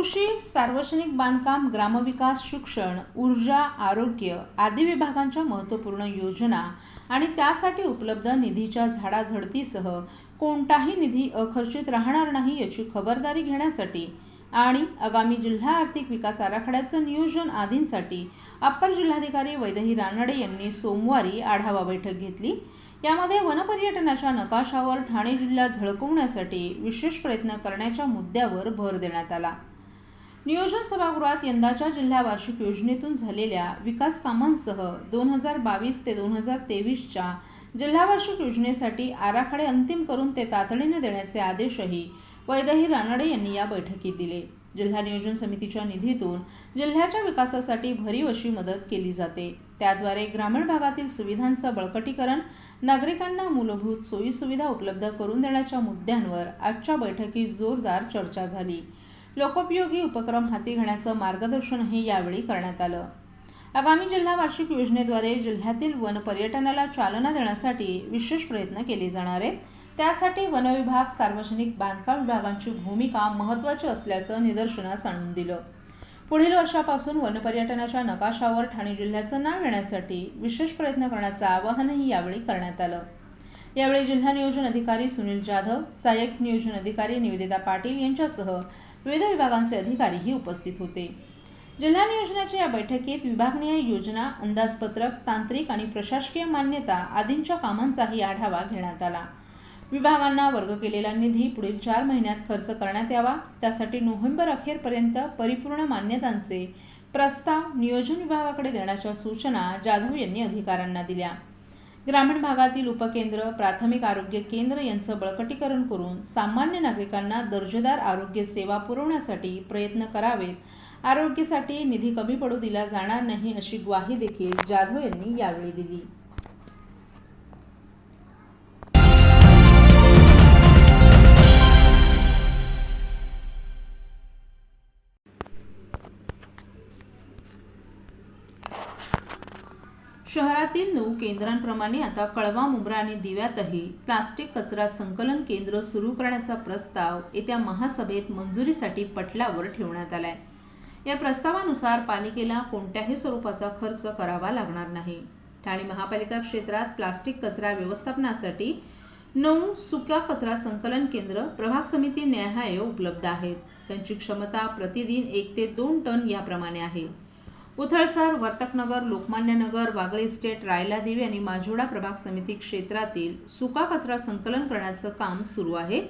कृषी, सार्वजनिक बांधकाम, ग्रामविकास, शिक्षण, ऊर्जा, आरोग्य आदी विभागांच्या महत्त्वपूर्ण योजना आणि त्यासाठी उपलब्ध निधीच्या झाडाझडतीसह कोणताही निधी अखर्चित राहणार नाही याची खबरदारी घेण्यासाठी आणि आगामी जिल्हा आर्थिक विकास आराखड्याचं नियोजन आदींसाठी अप्पर जिल्हाधिकारी वैदेही रानडे यांनी सोमवारी आढावा बैठक घेतली। यामध्ये वनपर्यटनाच्या नकाशावर ठाणे जिल्हा झळकवण्यासाठी विशेष प्रयत्न करण्याच्या मुद्द्यावर भर देण्यात आला। नियोजन सभागृहात यंदाच्या जिल्हा वार्षिक योजनेतून झालेल्या विकास कामांसह 2022 ते 2023च्या जिल्हा वार्षिक योजनेसाठी आराखडे अंतिम करून ते तातडीने देण्याचे आदेशही वैदेही रानडे यांनी या बैठकीत दिले। जिल्हा नियोजन समितीच्या निधीतून जिल्ह्याच्या विकासासाठी भरीव अशी मदत केली जाते। त्याद्वारे ग्रामीण भागातील सुविधांचं बळकटीकरण, नागरिकांना मूलभूत सोयीसुविधा उपलब्ध करून देण्याच्या मुद्द्यांवर आजच्या बैठकीत जोरदार चर्चा झाली। लोकोपयोगी उपक्रम हाती घेण्याचं मार्गदर्शनही यावेळी करण्यात आलं। आगामी जिल्हा वार्षिक योजनेद्वारे जिल्ह्यातील वन पर्यटनाला चालना देण्यासाठी विशेष प्रयत्न केले जाणार आहेत। त्यासाठी वन विभाग, सार्वजनिक बांधकाम विभागांची भूमिका महत्त्वाची असल्याचं निदर्शनास आणून दिलं। पुढील वर्षापासून वन पर्यटनाच्या नकाशावर ठाणे जिल्ह्याचं नाव येण्यासाठी विशेष प्रयत्न करण्याचं आवाहनही यावेळी करण्यात आलं। यावेळी जिल्हा नियोजन अधिकारी सुनील जाधव, सहाय्यक नियोजन अधिकारी निवेदिता पाटील यांच्यासह विविध विभागांचे अधिकारीही उपस्थित होते। जिल्हा नियोजनाच्या या बैठकीत विभागनीय योजना, अंदाजपत्रक, तांत्रिक आणि प्रशासकीय मान्यता आदींच्या कामांचाही आढावा घेण्यात आला। विभागांना वर्ग केलेला निधी पुढील 4 महिन्यात खर्च करण्यात यावा, त्यासाठी नोव्हेंबर अखेरपर्यंत परिपूर्ण मान्यतांचे प्रस्ताव नियोजन विभागाकडे देण्याच्या सूचना जाधव यांनी अधिकाऱ्यांना दिल्या। ग्रामीण भागातील उपकेंद्र, प्राथमिक आरोग्य केंद्र यांचं बळकटीकरण करून सामान्य नागरिकांना दर्जेदार आरोग्य सेवा पुरवण्यासाठी प्रयत्न करावेत। आरोग्यासाठी निधी कमी पडू दिला जाणार नाही अशी ग्वाही देखील जाधव यांनी यावेळी दिली। शहरातील 9 केंद्रांप्रमाणे आता कळवा, मुंब्रा आणि दिव्यातही प्लास्टिक कचरा संकलन केंद्र सुरू करण्याचा प्रस्ताव येत्या महासभेत मंजुरीसाठी पटलावर ठेवण्यात आलाय। या प्रस्तावानुसार पालिकेला कोणत्याही स्वरूपाचा खर्च करावा लागणार नाही। ठाणे महापालिका क्षेत्रात प्लास्टिक कचरा व्यवस्थापनासाठी 9 सुक्या कचरा संकलन केंद्र प्रभाग समिती न्याहाय उपलब्ध आहेत। त्यांची क्षमता प्रतिदिन 1 ते 2 टन याप्रमाणे आहे। उथळसर, वर्तकनगर, लोकमान्यनगर, वागळे इस्टेट, रायला देवी आणि माजोडा प्रभाग समिती क्षेत्रातील सुका कचरा संकलन करण्याचं काम सुरू आहे।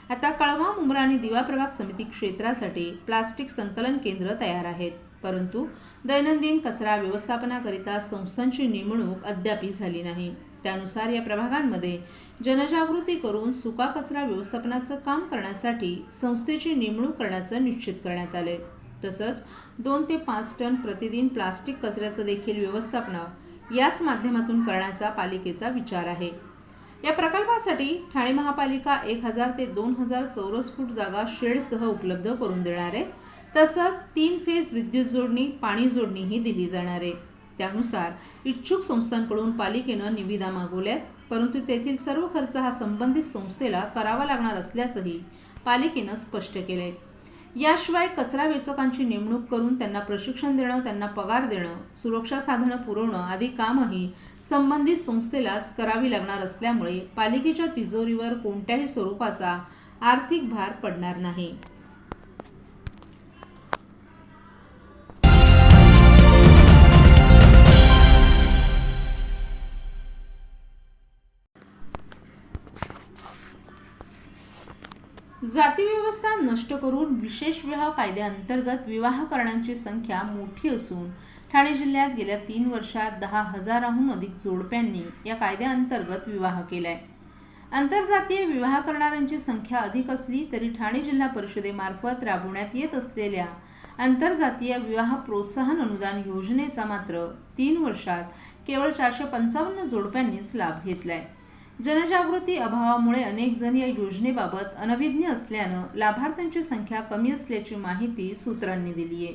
आता कळवा, मुंब्रा आणि दिवा प्रभाग समिती क्षेत्रासाठी प्लास्टिक संकलन केंद्र तयार आहेत, परंतु दैनंदिन कचरा व्यवस्थापनाकरिता संस्थांची नेमणूक अद्याप झाली नाही। त्यानुसार या प्रभागांमध्ये जनजागृती करून सुका कचरा व्यवस्थापनाचं काम करण्यासाठी संस्थेची नेमणूक करण्याचं निश्चित करण्यात आले। तसंच 2 ते 5 टन प्रतिदिन प्लास्टिक कचऱ्याचं देखील व्यवस्थापन याच माध्यमातून करण्याचा पालिकेचा विचार आहे। या प्रकल्पासाठी ठाणे महापालिका 1000 ते 2000 चौरस फूट जागा शेडसह उपलब्ध करून देणार आहे। तसंच 3 फेज विद्युत जोडणी, पाणी जोडणीही दिली जाणार आहे। त्यानुसार इच्छुक संस्थांकडून पालिकेनं निविदा मागवल्यात, परंतु तेथील सर्व खर्च हा संबंधित संस्थेला करावा लागणार असल्याचंही पालिकेनं स्पष्ट केलंय। याशिवाय कचरा वेचकांची नेमणूक करून त्यांना प्रशिक्षण देणं, त्यांना पगार देणं, सुरक्षा साधनं पुरवणं आदी कामही संबंधित संस्थेलाच करावी लागणार असल्यामुळे पालिकेच्या तिजोरीवर कोणत्याही स्वरूपाचा आर्थिक भार पडणार नाही। जाती व्यवस्था नष्ट करून विशेष विवाह कायद्याअंतर्गत विवाह करण्याची संख्या मोठी असून ठाणे जिल्ह्यात गेल्या 3 वर्षात 10,000हून अधिक जोडप्यांनी या कायद्याअंतर्गत विवाह केलाय। आंतरजातीय विवाह करणाऱ्यांची संख्या अधिक असली तरी ठाणे जिल्हा परिषदेमार्फत राबवण्यात येत असलेल्या आंतरजातीय विवाह प्रोत्साहन अनुदान योजनेचा मात्र 3 वर्षात केवळ 455 जोडप्यांनीच लाभ घेतलाय। जनजागृती अभावामुळे अनेक जण या योजनेबाबत अनभिज्ञ असल्यानं लाभार्थ्यांची संख्या कमी असल्याची माहिती सूत्रांनी दिली आहे।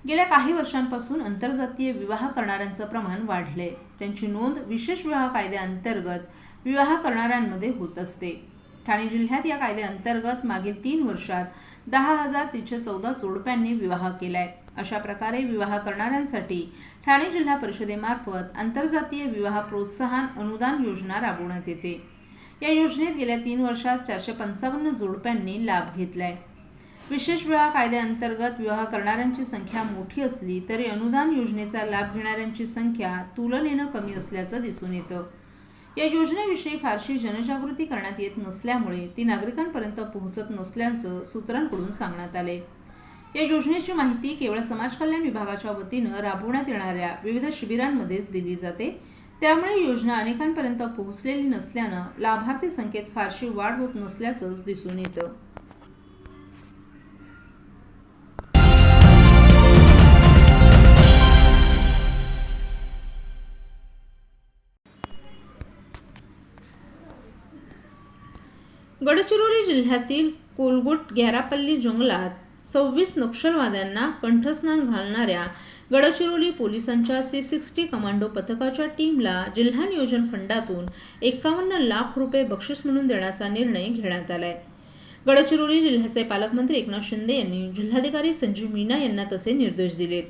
गेल्या काही वर्षांपासून आंतरजातीय विवाह करणाऱ्यांचं प्रमाण वाढलंय। त्यांची नोंद विशेष विवाह कायद्याअंतर्गत विवाह करणाऱ्यांमध्ये होत असते। ठाणे जिल्ह्यात या कायद्याअंतर्गत मागील 3 वर्षात 10,314 जोडप्यांनी विवाह केलाय. अशा प्रकारे विवाह करणाऱ्यांसाठी ठाणे जिल्हा परिषदेमार्फत आंतरजातीय विवाह प्रोत्साहन अनुदान योजना राबवण्यात येते. या योजनेत गेल्या 3 वर्षात 455 जोडप्यांनी लाभ घेतलाय. विशेष विवाह कायद्याअंतर्गत विवाह करणाऱ्यांची संख्या मोठी असली तरी अनुदान योजनेचा लाभ घेणाऱ्यांची संख्या तुलनेनं कमी असल्याचं दिसून येतं. या योजनेविषयी फारशी जनजागृती करण्यात येत नसल्यामुळे ती नागरिकांपर्यंत पोहोचत नसल्याचं सूत्रांकडून सांगण्यात आले. या योजनेची माहिती केवळ समाज कल्याण विभागाच्या वतीनं राबवण्यात येणाऱ्या विविध शिबिरांमध्येच दिली जाते. त्यामुळे योजना अनेकांपर्यंत पोहोचलेली नसल्यानं लाभार्थी संख्येत फारशी वाढ होत नसल्याचंच दिसून येतं. गडचिरोली जिल्ह्यातील कोलगुट-ग्यारापल्ली जंगलात 26 नक्षलवाद्यांना कंठस्नान घालणाऱ्या गडचिरोली पोलिसांच्या C60 कमांडो पथकाच्या टीमला जिल्हा नियोजन फंडातून 51 लाख रुपये बक्षीस म्हणून देण्याचा निर्णय घेण्यात आलाय. गडचिरोली जिल्ह्याचे पालकमंत्री एकनाथ शिंदे यांनी जिल्हाधिकारी संजीव मीना यांना तसे निर्देश दिलेत.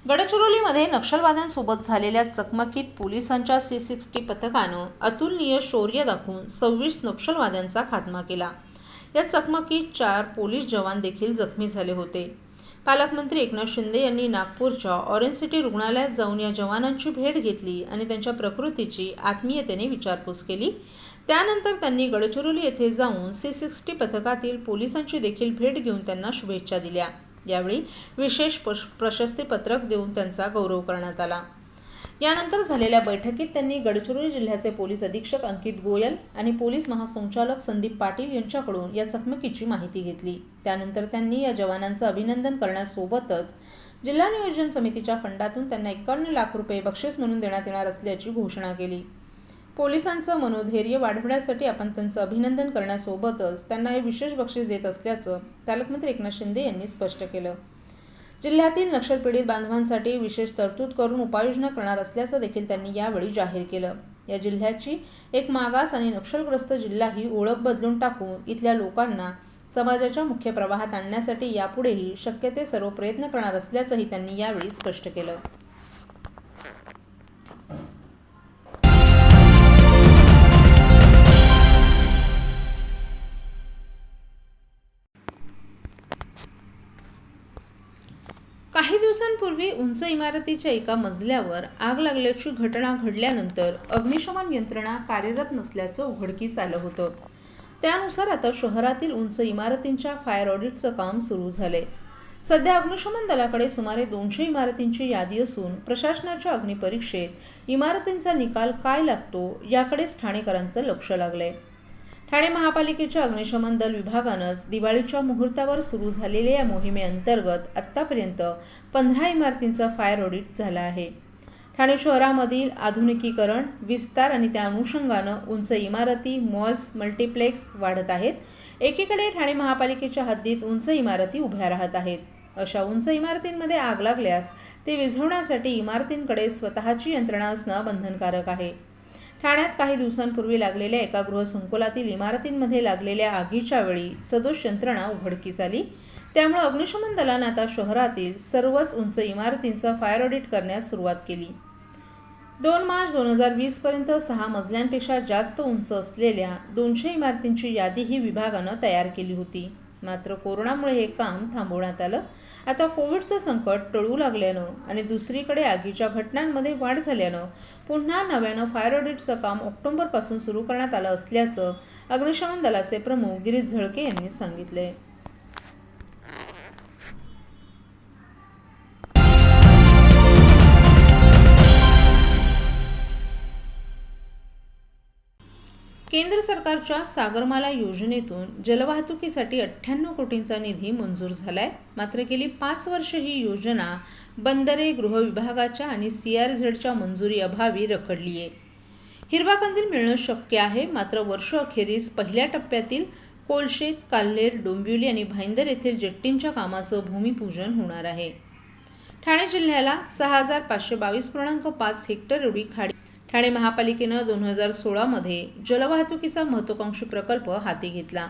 गडचिरोलीमध्ये नक्षलवाद्यांसोबत झालेल्या चकमकीत पोलिसांच्या C60 पथकानं अतुलनीय शौर्य दाखवून 26 नक्षलवाद्यांचा खात्मा केला. या चकमकीत 4 पोलीस जवान देखील जखमी झाले होते. पालकमंत्री एकनाथ शिंदे यांनी नागपूरच्या ऑरेंज सिटी रुग्णालयात जाऊन या जवानांची भेट घेतली आणि त्यांच्या प्रकृतीची आत्मीयतेने विचारपूस केली. त्यानंतर त्यांनी गडचिरोली येथे जाऊन C60 पथकातील पोलिसांची देखील भेट घेऊन त्यांना शुभेच्छा दिल्या. यावेळी विशेष प्रशस्ती पत्रक देऊन त्यांचा गौरव करण्यात आला. यानंतर झालेल्या बैठकीत त्यांनी गडचिरोली जिल्ह्याचे पोलीस अधीक्षक अंकित गोयल आणि पोलीस महासंचालक संदीप पाटील यांच्याकडून या चकमकीची माहिती घेतली. त्यानंतर त्यांनी या जवानांचं अभिनंदन करण्यासोबतच जिल्हा नियोजन समितीच्या फंडातून त्यांना 51 लाख रुपये बक्षीस म्हणून देण्यात येणार असल्याची घोषणा केली. पोलिसांचं मनोधैर्य वाढवण्यासाठी आपण त्यांचं अभिनंदन करण्यासोबतच त्यांना हे विशेष बक्षीस देत असल्याचं पालकमंत्री एकनाथ शिंदे यांनी स्पष्ट केलं. जिल्ह्यातील नक्षलपीडित बांधवांसाठी विशेष तरतूद करून उपाययोजना करणार असल्याचं देखील त्यांनी यावेळी जाहीर केलं. या जिल्ह्याची एक मागास आणि नक्षलग्रस्त जिल्हा ही ओळख बदलून टाकून इथल्या लोकांना समाजाच्या मुख्य प्रवाहात आणण्यासाठी यापुढेही शक्य ते सर्व प्रयत्न करणार असल्याचंही त्यांनी यावेळी स्पष्ट केलं. काही दिवसांपूर्वी उंच इमारतीच्या एका मजल्यावर आग लागल्याची घटना घडल्यानंतर अग्निशमन यंत्रणा कार्यरत नसल्याचं उघडकीस आलं होतं. त्यानुसार आता शहरातील उंच इमारतींच्या फायर ऑडिटचं काम सुरू झालंय. सध्या अग्निशमन दलाकडे सुमारे 200 इमारतींची यादी असून प्रशासनाच्या अग्निपरीक्षेत इमारतींचा निकाल काय लागतो याकडेच ठाणेकरांचं लक्ष लागलंय. ठाणे महापालिकेच्या अग्निशमन दल विभागानंच दिवाळीच्या मुहूर्तावर सुरू झालेल्या या मोहिमेअंतर्गत आत्तापर्यंत 15 इमारतींचा फायर ऑडिट झाला आहे. ठाणे शहरामधील आधुनिकीकरण, विस्तार आणि त्या अनुषंगानं उंच इमारती, मॉल्स, मल्टिप्लेक्स वाढत आहेत. एकीकडे ठाणे महापालिकेच्या हद्दीत उंच इमारती उभ्या राहत आहेत. अशा उंच इमारतींमध्ये आग लागल्यास ते विझवण्यासाठी इमारतींकडे स्वतःची यंत्रणा असणं बंधनकारक आहे. ठाण्यात काही दिवसांपूर्वी लागलेल्या एका गृहसंकुलातील इमारतींमध्ये लागलेल्या आगीच्या वेळी सदोष यंत्रणा उघडकीस आली. त्यामुळे अग्निशमन दलानं आता शहरातील सर्वच उंच इमारतींचा फायर ऑडिट करण्यास सुरुवात केली. 2 मार्च 2020 पर्यंत 6 मजल्यांपेक्षा जास्त उंच असलेल्या 200 इमारतींची यादीही विभागानं तयार केली होती. मात्र कोरोनामुळे हे काम थांबवण्यात आलं. आता कोविडचं संकट टळू लागल्यानं आणि दुसरीकडे आगीच्या घटनांमध्ये वाढ झाल्यानं पुन्हा नव्यानं फायर ऑडिटचं काम ऑक्टोबरपासून सुरू करण्यात आलं असल्याचं अग्निशमन दलाचे प्रमुख गिरीश झळके यांनी सांगितले. केंद्र सरकारच्या सागरमाला योजनेतून जलवाहतुकीसाठी 98 कोटींचा निधी मंजूर झालाय. मात्र गेली 5 वर्ष ही योजना बंदरे, गृहविभागाच्या आणि CRZच्या मंजुरी अभावी रखडली आहे. हिरवा कंदील मिळणं शक्य आहे, मात्र वर्ष अखेरीस पहिल्या टप्प्यातील कोलशेत, काल्हेर, डोंबिवली आणि भाईंदर येथील जेट्टींच्या कामाचं भूमिपूजन होणार आहे. ठाणे जिल्ह्याला 6,522.5 हेक्टर एवढी खाडी ठाणे महापालिकेनं 2016मध्ये जलवाहतुकीचा महत्त्वाकांक्षी प्रकल्प हाती घेतला.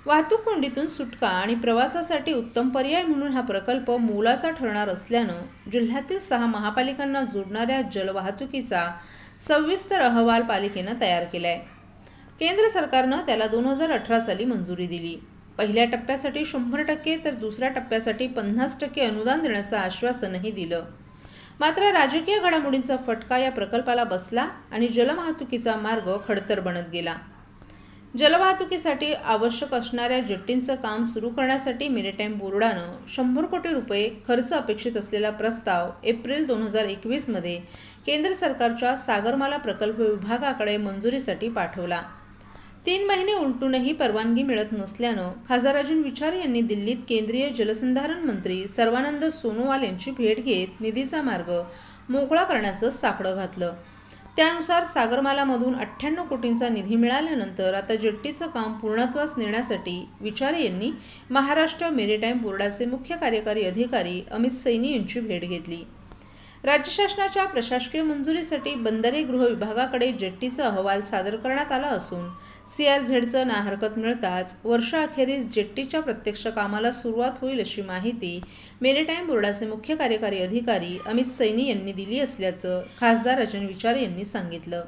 वाहतूक कोंडीतून सुटका आणि प्रवासासाठी उत्तम पर्याय म्हणून हा प्रकल्प मोलाचा ठरणार असल्यानं जिल्ह्यातील 6 महापालिकांना जोडणाऱ्या जलवाहतुकीचा सविस्तर अहवाल पालिकेनं तयार केलाय. केंद्र सरकारनं त्याला 2018 साली मंजुरी दिली. पहिल्या टप्प्यासाठी 100% तर दुसऱ्या टप्प्यासाठी 50% अनुदान देण्याचं आश्वासनही दिलं. मात्र राजकीय घडामोडींचा फटका या प्रकल्पाला बसला आणि जलवाहतुकीचा मार्ग खडतर बनत गेला. जलवाहतुकीसाठी आवश्यक असणाऱ्या जेट्टींचं काम सुरू करण्यासाठी मेरीटाईम बोर्डानं 100 कोटी रुपये खर्च अपेक्षित असलेला प्रस्ताव एप्रिल 2021मध्ये केंद्र सरकारच्या सागरमाला प्रकल्प विभागाकडे मंजुरीसाठी पाठवला. 3 महिने उलटूनही परवानगी मिळत नसल्यानं खासदार राजन विचारे यांनी दिल्लीत केंद्रीय जलसंधारण मंत्री सर्वानंद सोनोवाल यांची भेट घेत निधीचा मार्ग मोकळा करण्याचं साकडं घातलं. त्यानुसार सागरमालामधून 98 कोटींचा निधी मिळाल्यानंतर आता जेट्टीचं काम पूर्णत्वास नेण्यासाठी विचारे यांनी महाराष्ट्र मेरीटाईम बोर्डाचे मुख्य कार्यकारी अधिकारी अमित सैनी यांची भेट घेतली. राज्य शासनाच्या प्रशासकीय मंजुरीसाठी बंदरे गृह विभागाकडे जेट्टीचा अहवाल सादर करण्यात आला असून CRZचं नाहरकत मिळताच वर्षाअखेरीस जेट्टीच्या प्रत्यक्ष कामाला सुरुवात होईल अशी माहिती मेरीटाईम बोर्डाचे मुख्य कार्यकारी अधिकारी अमित सैनी यांनी दिली असल्याचं खासदार राजन विचारे यांनी सांगितलं.